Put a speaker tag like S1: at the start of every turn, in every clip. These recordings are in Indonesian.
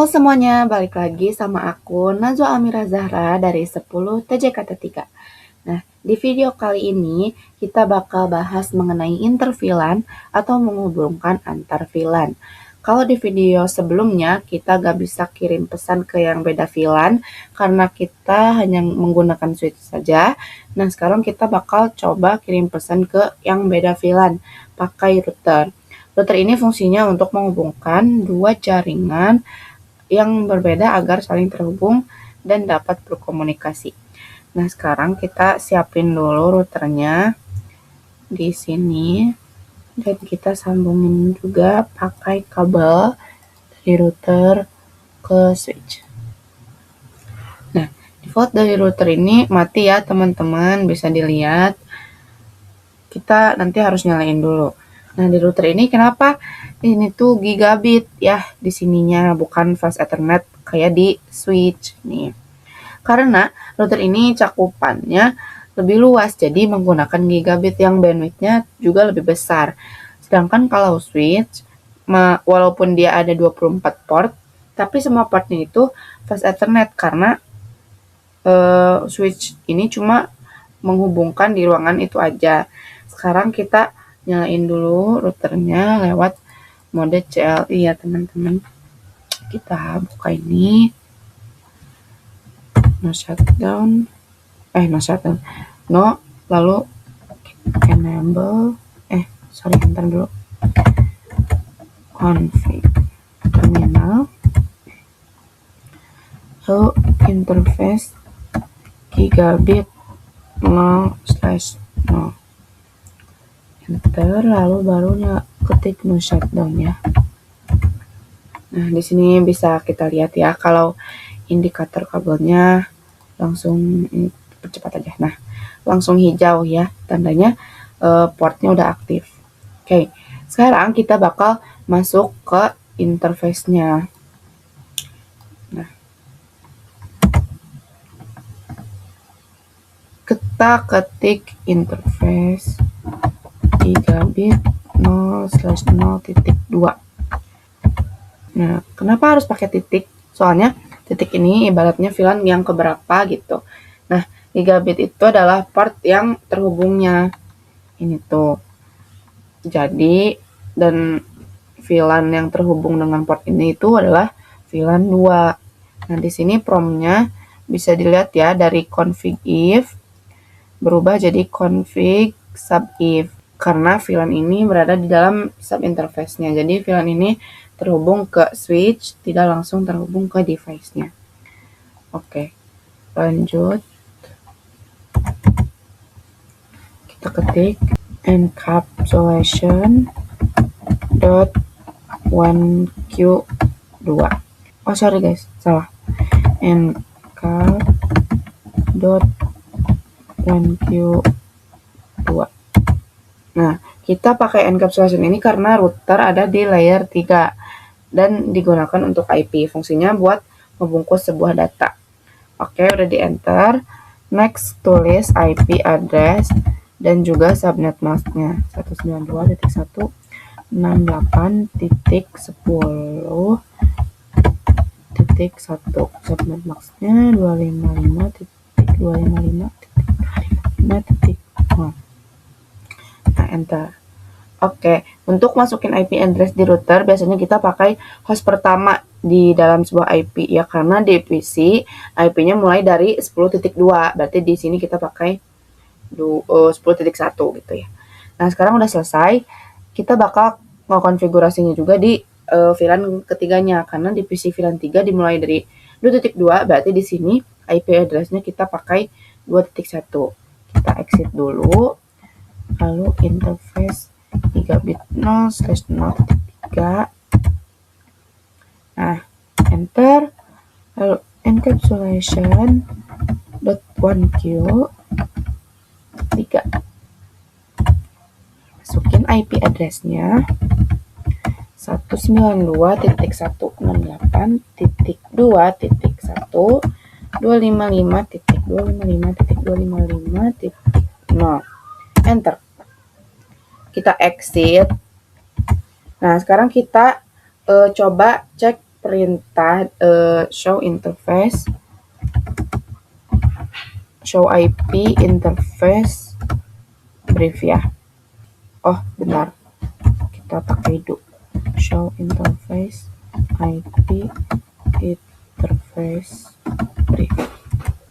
S1: semuanya, balik lagi sama aku Najwa Amira Zahra dari 10 TJKT3. Nah, di video kali ini kita bakal bahas mengenai intervilan atau menghubungkan antar VLAN. Kalau di video sebelumnya kita gak bisa kirim pesan ke yang beda VLAN karena kita hanya menggunakan switch saja. Nah, sekarang kita bakal coba kirim pesan ke yang beda VLAN pakai router. Router ini fungsinya untuk menghubungkan dua jaringan yang berbeda agar saling terhubung dan dapat berkomunikasi. Nah, sekarang kita siapin dulu routernya di sini dan kita sambungin juga pakai kabel dari router ke switch. Nah, default dari router ini mati ya teman-teman, bisa dilihat. Kita nanti harus nyalain dulu. Nah, di router ini kenapa ini tuh gigabit ya di sininya, bukan fast ethernet kayak di switch nih. Karena router ini cakupannya lebih luas, jadi menggunakan gigabit yang bandwidth-nya juga lebih besar. Sedangkan kalau switch, walaupun dia ada 24 port, tapi semua portnya itu fast ethernet karena switch ini cuma menghubungkan di ruangan itu aja. Sekarang kita nyalain dulu routernya lewat mode CLI ya teman-teman. Kita buka ini, no shutdown, lalu enable, enter dulu, config terminal, lalu interface gigabit 0/0, enter, lalu barunya ketik no shutdown ya. Nah, di sini bisa kita lihat ya kalau indikator kabelnya langsung percepat aja. Nah, langsung hijau ya, tandanya portnya udah aktif. Oke, sekarang kita bakal masuk ke interface-nya. Nah, kita ketik interface gigabit 0/0.2. Nah, kenapa harus pakai titik? Soalnya titik ini ibaratnya VLAN yang keberapa gitu. Nah, gigabit itu adalah port yang terhubungnya. Ini tuh. Jadi, dan VLAN yang terhubung dengan port ini itu adalah VLAN 2. Nah, di sini promnya bisa dilihat ya dari config if berubah jadi config sub if. Karena VLAN ini berada di dalam sub interface-nya. Jadi VLAN ini terhubung ke switch, tidak langsung terhubung ke device-nya. Oke, lanjut. Kita ketik encapsulation.1q2. Oh, sorry guys, salah. encap.1q2. Nah, kita pakai encapsulation ini karena router ada di layer 3 dan digunakan untuk IP. Fungsinya buat membungkus sebuah data. Oke, udah di enter. Next, tulis IP address dan juga subnet masknya 192.168.10.1. Subnet masknya 255.255.255.0. Nah, enter. Oke, untuk masukin IP address di router biasanya kita pakai host pertama di dalam sebuah IP ya, karena di PC IP-nya mulai dari 10.2, berarti di sini kita pakai 10.1 gitu ya. Nah, sekarang udah selesai, kita bakal ngekonfigurasinya juga di VLAN ketiganya, karena di PC VLAN 3 dimulai dari 2.2, berarti di sini IP address-nya kita pakai 2.1. Kita exit dulu, lalu interface gigabit 0/0.3. Nah, enter, lalu encapsulation.1q3. Masukin IP address-nya 192.1.255.255.255.0. Enter. Kita exit. Nah, sekarang kita coba cek perintah show IP interface brief ya. Oh, bentar. Kita pakai do. Show interface IP interface brief.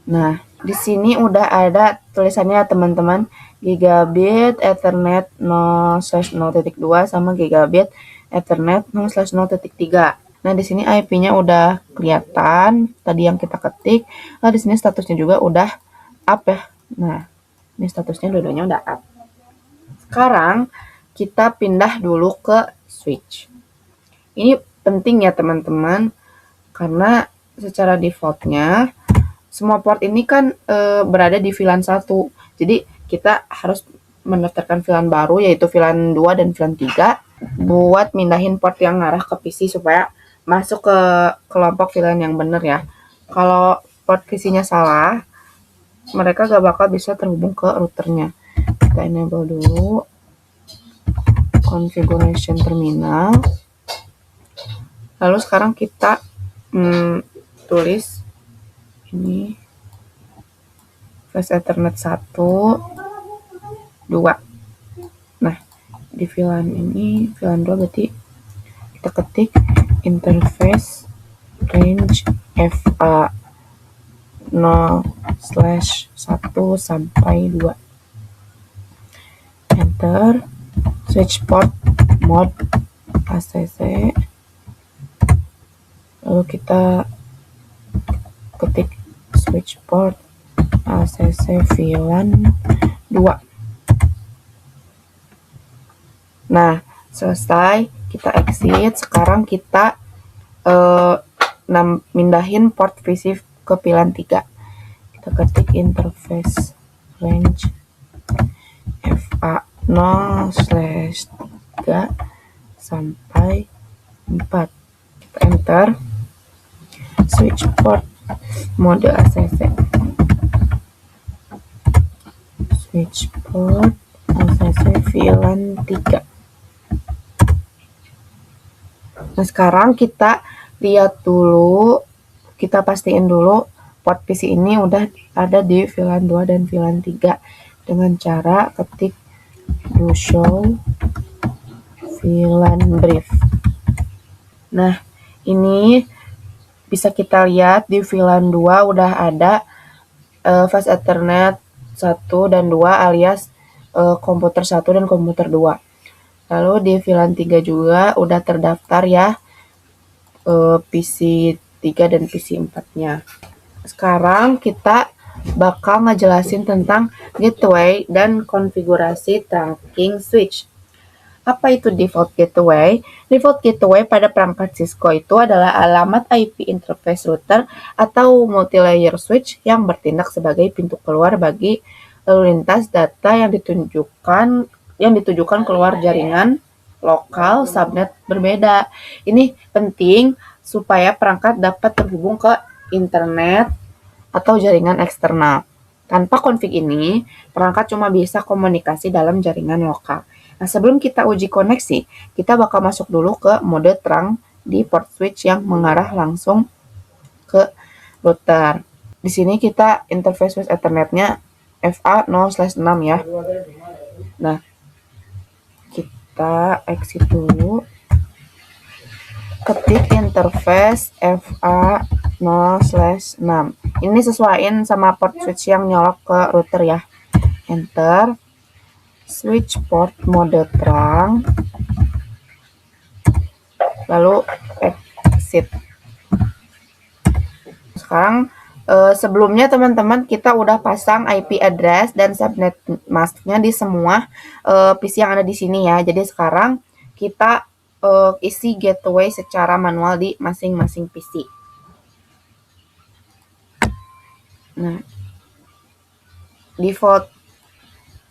S1: Nah, di sini udah ada tulisannya teman-teman, gigabit Ethernet 0/0.2 sama gigabit Ethernet 0/0.3. Nah, di sini IP-nya udah kelihatan tadi yang kita ketik. Nah, di sini statusnya juga udah up ya. Nah, ini statusnya dua-duanya udah up. Sekarang kita pindah dulu ke switch. Ini penting ya teman-teman, karena secara defaultnya semua port ini kan berada di VLAN 1. Jadi kita harus mendaftarkan VLAN baru, yaitu VLAN 2 dan VLAN 3 buat mindahin port yang ngarah ke PC supaya masuk ke kelompok VLAN yang benar ya. Kalau port PC-nya salah, mereka gak bakal bisa terhubung ke routernya. Kita enable dulu configuration terminal. Lalu sekarang kita tulis ini flash Ethernet 1, 2. Nah, di VLAN ini, VLAN 2 berarti kita ketik interface range FA 0/1 sampai 2. Enter. Switch port mode ACC. Lalu kita ketik switch port ACC VLAN 2. Nah, selesai, kita exit. Sekarang kita mindahin port PC ke VLAN 3. Kita ketik interface range FA 0/3 sampai 4. Kita enter. Switch port mode ACC. Switch port ACC VLAN 3. Nah, sekarang kita lihat dulu, kita pastiin dulu port PC ini udah ada di VLAN 2 dan VLAN 3 dengan cara ketik do show VLAN brief. Nah, ini bisa kita lihat di VLAN 2 udah ada flash Ethernet 1 dan 2 alias komputer 1 dan komputer 2. Lalu di VLAN 3 juga udah terdaftar ya PC 3 dan PC 4-nya. Sekarang kita bakal ngejelasin tentang gateway dan konfigurasi trunking switch. Apa itu default gateway? Default gateway pada perangkat Cisco itu adalah alamat IP interface router atau multilayer switch yang bertindak sebagai pintu keluar bagi lalu lintas data yang ditujukan keluar jaringan lokal subnet berbeda. Ini penting supaya perangkat dapat terhubung ke internet atau jaringan eksternal. Tanpa config ini, perangkat cuma bisa komunikasi dalam jaringan lokal. Nah, sebelum kita uji koneksi, kita bakal masuk dulu ke mode terang di port switch yang mengarah langsung ke router. Di sini kita interface switch Ethernet-nya FA 0/6 ya. Nah, kita exit dulu. Ketik interface FA 0/6. Ini sesuaiin sama port switch yang nyolok ke router ya. Enter. Switch port mode terang. Lalu exit. Sekarang sebelumnya teman-teman kita udah pasang IP address dan subnet masknya di semua PC yang ada di sini ya. Jadi sekarang kita isi gateway secara manual di masing-masing PC. Nah, default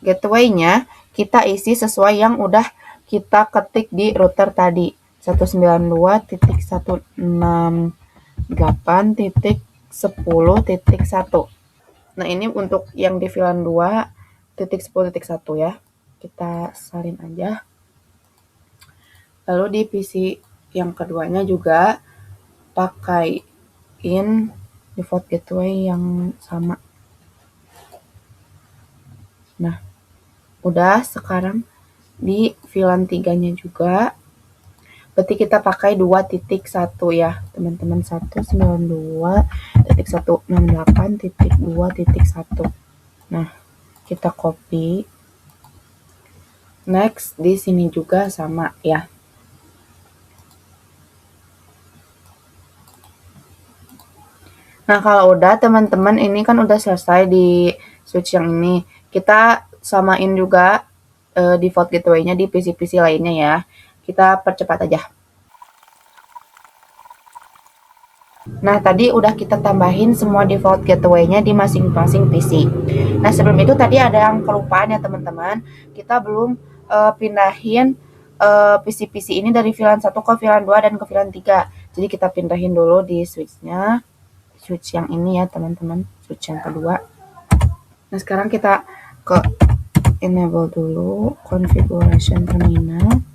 S1: gateway-nya kita isi sesuai yang udah kita ketik di router tadi. 192.168.10.1. Nah, ini untuk yang di VLAN 2.10.1 ya. Kita salin aja. Lalu di PC yang keduanya juga pakaiin default gateway yang sama. Nah, udah sekarang di VLAN 3-nya juga. Berarti kita pakai 2.1 ya, teman-teman. 192.168.2.1. Nah, kita copy. Next, di sini juga sama ya. Nah, kalau udah teman-teman, ini kan udah selesai di switch yang ini. Kita samain juga default gateway-nya di PC-PC lainnya ya. Kita percepat aja. Nah, tadi udah kita tambahin semua default gateway-nya di masing-masing PC. Nah, sebelum itu tadi ada yang kelupaan ya teman-teman. Kita belum pindahin PC-PC ini dari VLAN 1 ke VLAN 2 dan ke VLAN 3. Jadi kita pindahin dulu di switch-nya. Switch yang ini ya teman-teman. Switch yang kedua. Nah, sekarang kita ke enable dulu configuration terminal.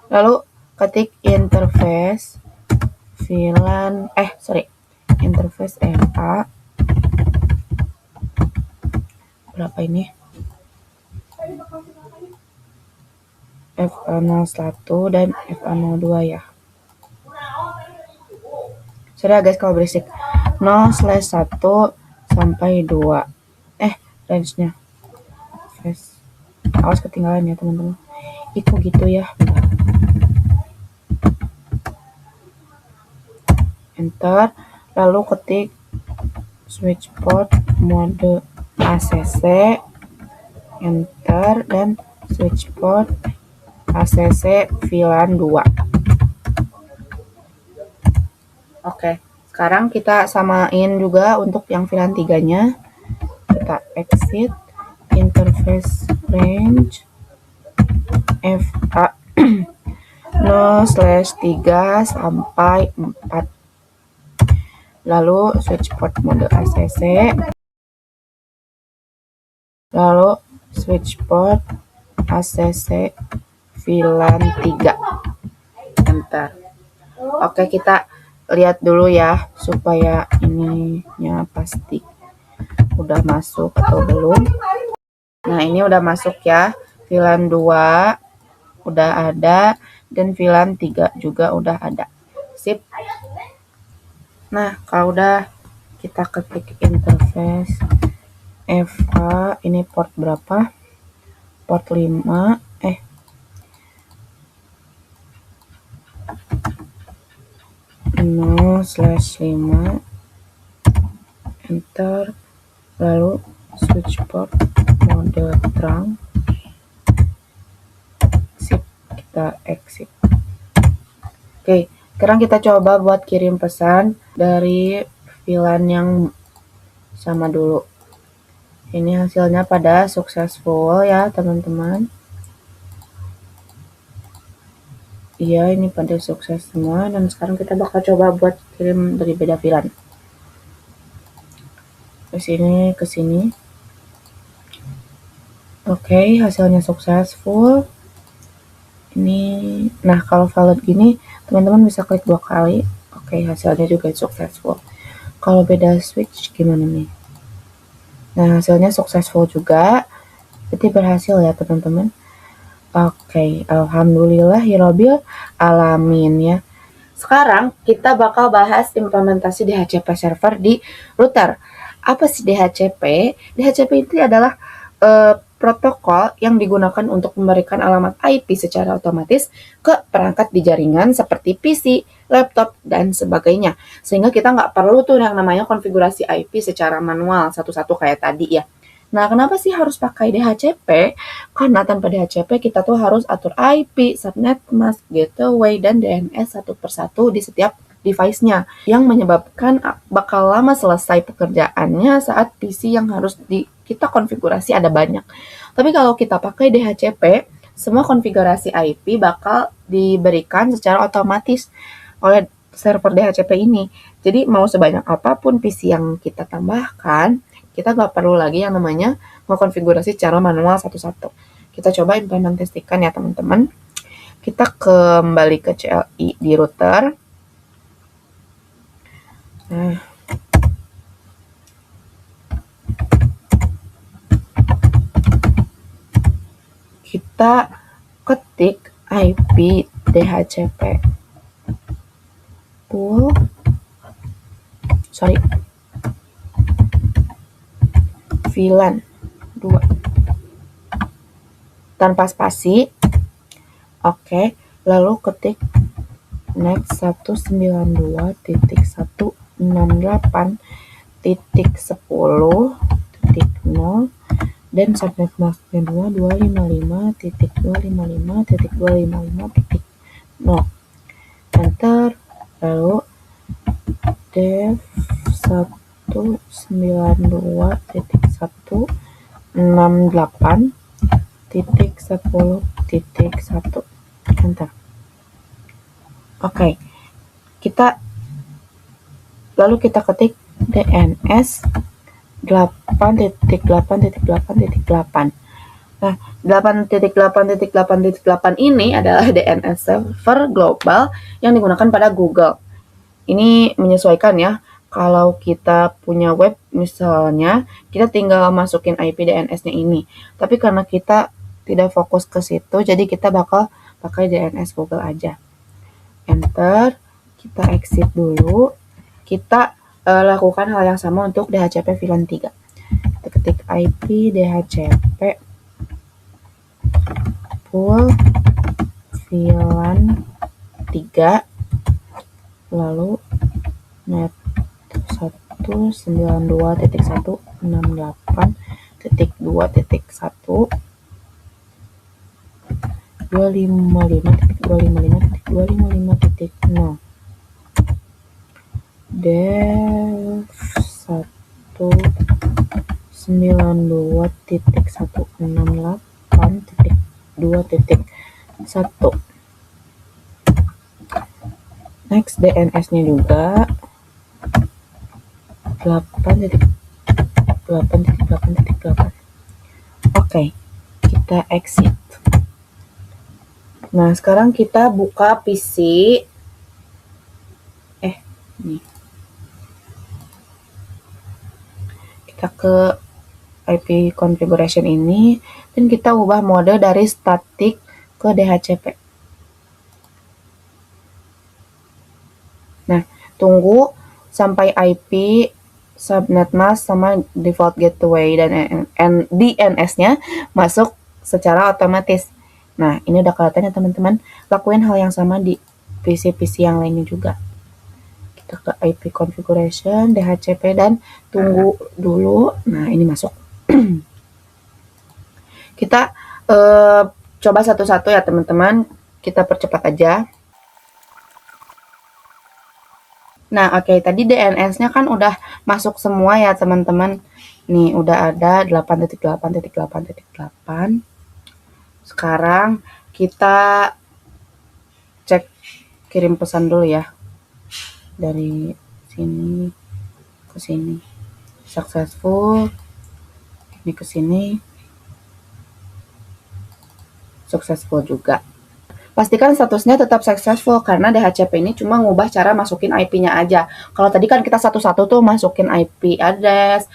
S1: Lalu ketik interface VLAN interface FA berapa ini? FA01 dan FA02 ya. Sorry guys kalau berisik. 0/1 sampai 2. Range-nya. Awas ketinggalan ya teman-teman. Itu gitu ya. Bentar. Enter, lalu ketik switch port mode ACC, enter, dan switch port ACC VLAN 2. Oke, sekarang kita samain juga untuk yang VLAN 3-nya. Kita exit interface range FA 0/3 sampai 4. Lalu switch port mode ACC, lalu switch port ACC VLAN 3, enter. Oke, kita lihat dulu ya supaya ininya pasti udah masuk atau belum. Nah, ini udah masuk ya. VLAN 2 udah ada dan VLAN 3 juga udah ada. Sip. Nah, kalau udah kita ketik interface FA, ini port berapa? Port 5, 0/5, enter, lalu switch port mode trunk, sip, kita exit. Oke, sekarang kita coba buat kirim pesan dari VLAN yang sama dulu. Ini hasilnya pada successful ya teman-teman. Iya, ini pada sukses semua, dan sekarang kita bakal coba buat kirim dari beda VLAN. Ke sini. Oke, hasilnya successful. Ini, nah kalau valid gini, teman-teman bisa klik 2 kali. Oke, hasilnya juga successful. Kalau beda switch gimana nih? Nah, hasilnya successful juga. Berarti berhasil ya teman-teman. Oke, alhamdulillahirabbil alamin ya. Sekarang kita bakal bahas implementasi DHCP server di router. Apa sih DHCP? DHCP itu adalah protokol yang digunakan untuk memberikan alamat IP secara otomatis ke perangkat di jaringan seperti PC, laptop, dan sebagainya. Sehingga kita nggak perlu tuh yang namanya konfigurasi IP secara manual satu-satu kayak tadi ya. Nah, kenapa sih harus pakai DHCP? Karena tanpa DHCP kita tuh harus atur IP, subnet mask, gateway, dan DNS satu persatu di setiap device-nya, yang menyebabkan bakal lama selesai pekerjaannya saat PC yang harus kita konfigurasi ada banyak. Tapi kalau kita pakai DHCP, semua konfigurasi IP bakal diberikan secara otomatis oleh server DHCP ini. Jadi mau sebanyak apapun PC yang kita tambahkan, kita nggak perlu lagi yang namanya mengkonfigurasi secara manual satu-satu. Kita coba implementasikan ya teman-teman. Kita kembali ke CLI di router.
S2: Nah, kita ketik IP DHCP pool VLAN 2 tanpa spasi. Oke, lalu ketik next 192.168.10 dan subnet masknya 255.255.255.0. Enter, lalu dev 192.168.10.1. Enter. Oke, lalu kita ketik DNS 8.8.8.8. Nah, 8.8.8.8 ini adalah DNS server global yang digunakan pada Google. Ini menyesuaikan ya. Kalau kita punya web misalnya, kita tinggal masukin IP DNS-nya ini. Tapi karena kita tidak fokus ke situ, jadi kita bakal pakai DNS Google aja. Enter, kita exit dulu. Kita lakukan hal yang sama untuk DHCP VLAN 3. Kita ketik IP DHCP pool VLAN 3, lalu net 192.168.2.1 255.255.255.0 dev 192.168.2.1. Next, DNS-nya juga 8.8.8.8. Oke, kita exit. Nah, sekarang kita buka PC. Nih. Kita ke IP configuration ini dan kita ubah mode dari static ke DHCP. Nah, tunggu sampai IP, subnet mask, sama default gateway dan DNS-nya masuk secara otomatis. Nah, ini udah kelihatan ya teman-teman. Lakuin hal yang sama di PC-PC yang lainnya juga. Kita ke IP configuration, DHCP, dan tunggu dulu. Nah, ini masuk. Kita coba satu-satu ya teman-teman. Kita percepat aja. Nah, oke, tadi DNS-nya kan udah masuk semua ya, teman-teman. Nih, udah ada 8.8.8.8. Sekarang kita cek kirim pesan dulu ya. Dari sini ke sini. Successful. Ini ke sini. Successful juga. Pastikan statusnya tetap successful karena DHCP ini cuma ngubah cara masukin IP-nya aja. Kalau tadi kan kita satu-satu tuh masukin IP address,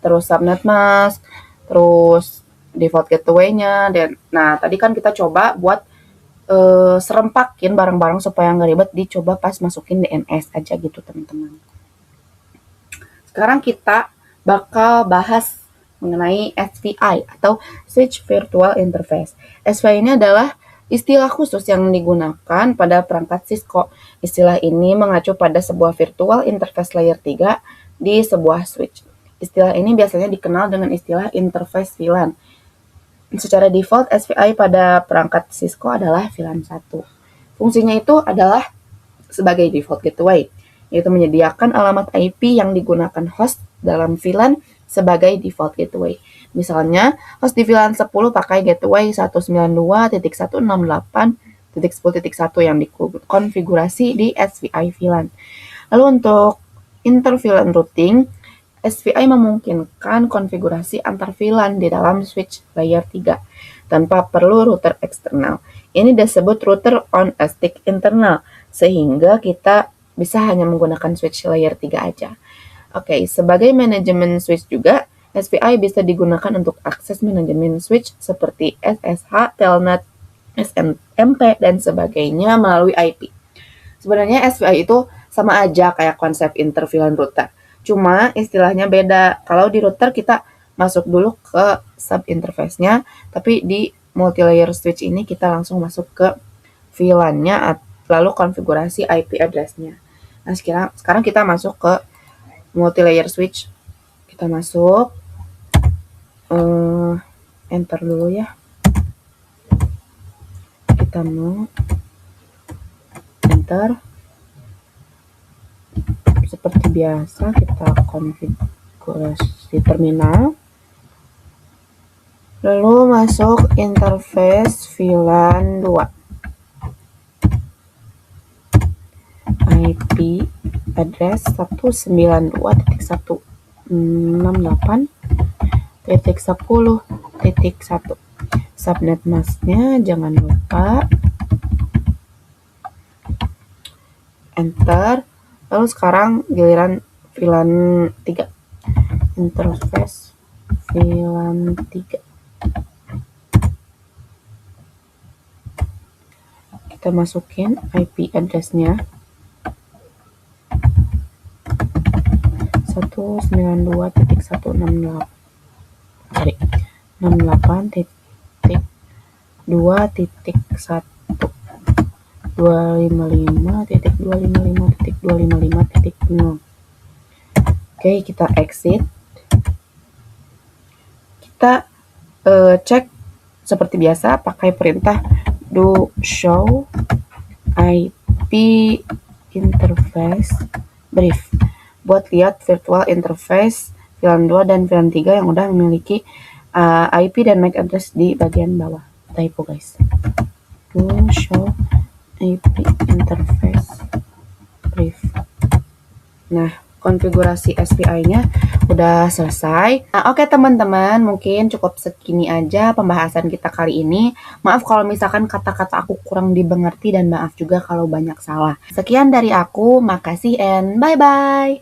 S2: terus subnet mask, terus default gateway-nya, dan nah tadi kan kita coba buat serempakin bareng-bareng supaya nggak ribet, dicoba pas masukin DNS aja gitu teman-teman. Sekarang kita bakal bahas mengenai SVI atau Switch Virtual Interface. SVI ini adalah istilah khusus yang digunakan pada perangkat Cisco. Istilah ini mengacu pada sebuah virtual interface layer 3 di sebuah switch. Istilah ini biasanya dikenal dengan istilah interface VLAN. Secara default, SVI pada perangkat Cisco adalah VLAN 1. Fungsinya itu adalah sebagai default gateway, yaitu menyediakan alamat IP yang digunakan host dalam VLAN sebagai default gateway. Misalnya, host di VLAN 10 pakai gateway 192.168.10.1 yang dikonfigurasi di SVI VLAN. Lalu untuk inter-VLAN routing, SVI memungkinkan konfigurasi antar VLAN di dalam switch layer 3 tanpa perlu router eksternal. Ini disebut router on a stick internal, sehingga kita bisa hanya menggunakan switch layer 3 aja. Oke, sebagai manajemen switch juga, SPI bisa digunakan untuk akses manajemen switch seperti SSH, Telnet, SNMP, dan sebagainya melalui IP. Sebenarnya SPI itu sama aja kayak konsep interVLAN router. Cuma istilahnya beda. Kalau di router kita masuk dulu ke sub interface-nya, tapi di multilayer switch ini kita langsung masuk ke VLAN-nya lalu konfigurasi IP address-nya. Nah, sekarang kita masuk ke multilayer switch. Kita masuk, enter dulu ya. Kita mau enter. Seperti biasa kita konfigurasi terminal. Lalu masuk interface VLAN 2. IP address 192.168.10.1. Subnet masknya jangan lupa. Enter. Lalu sekarang giliran VLAN 3. Interface VLAN 3. Kita masukin IP address-nya 192.168.2.255.255.255.0. Oke, kita exit. Kita cek seperti biasa pakai perintah do show IP interface brief buat lihat virtual interface VLAN 2 dan VLAN 3 yang udah memiliki IP dan MAC address di bagian bawah. Typo guys. Do show IP interface brief. Nah, konfigurasi SPI-nya udah selesai. Nah, oke teman-teman, mungkin cukup segini aja pembahasan kita kali ini. Maaf kalau misalkan kata-kata aku kurang dimengerti dan maaf juga kalau banyak salah. Sekian dari aku, makasih and bye-bye.